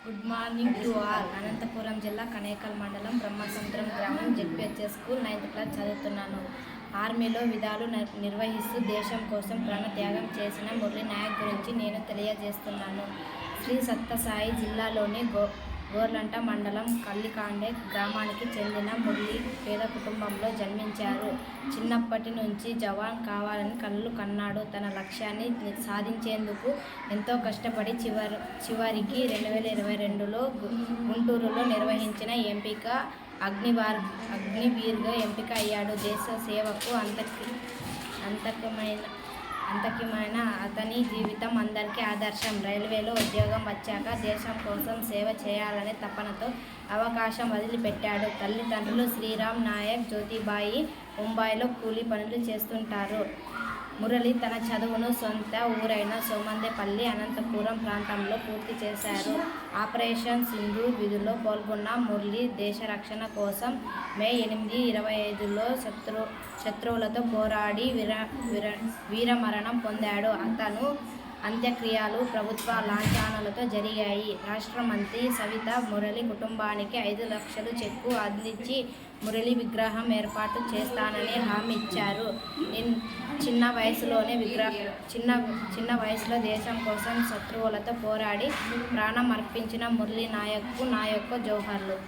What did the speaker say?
Good morning to all. Anantapur జిల్లా కనేకల్ మండలం బ్రహ్మసముద్రం గ్రామం జెడ్పీహెచ్ఎస్ స్కూల్ 9th క్లాస్ చదువుతున్నాను. ఆర్మీలో విధులు నిర్వహిస్తూ దేశం కోసం ప్రాణత్యాగం చేసిన మురళీ నాయక్ గురించి నేను తెలియజేస్తున్నాను. శ్రీ సత్యసాయి జిల్లాలోని గోర్లంట మండలం కల్లికాండే గ్రామానికి చెందిన మురళీ పేద కుటుంబంలో జన్మించారు. చిన్నప్పటి నుంచి జవాన్ కావాలని కలలు కన్నాడు. తన లక్ష్యాన్ని సాధించేందుకు ఎంతో కష్టపడి చివరికి 2022లో గుంటూరులో నిర్వహించిన ఎంపిక అగ్నివీర్గా ఎంపిక అయ్యాడు. దేశ సేవకు అంతకమైన అతని జీవితం అందరికీ ఆదర్శం. రైల్వేలో ఉద్యోగం వచ్చాక దేశం కోసం సేవ చేయాలనే తపనతో అవకాశం వదిలిపెట్టాడు. తల్లిదండ్రులు శ్రీరామ్ నాయక్, జ్యోతిబాయి ముంబైలో కూలీ పనులు చేస్తుంటారు. మురళి తన చదువును సొంత ఊరైన సోమందేపల్లి, అనంతపురం ప్రాంతంలో పూర్తి చేశారు. ఆపరేషన్ సింధూర్ విధుల్లో పాల్గొన్న మురళి దేశ రక్షణ కోసం మే 8, 2025లో శత్రువులతో పోరాడి వీరమరణం పొందాడు. అతను అంత్యక్రియలు ప్రభుత్వ లాంఛనాలతో జరిగాయి. రాష్ట్ర మంత్రి సవిత మురళి కుటుంబానికి 5 లక్షలు చెక్కు అందించి మురళి విగ్రహం ఏర్పాటు చేస్తానని హామీ ఇచ్చారు. చిన్న వయసులో దేశం కోసం శత్రువులతో పోరాడి ప్రాణం అర్పించిన మురళీ నాయక్కు నా యొక్క జోహార్లు.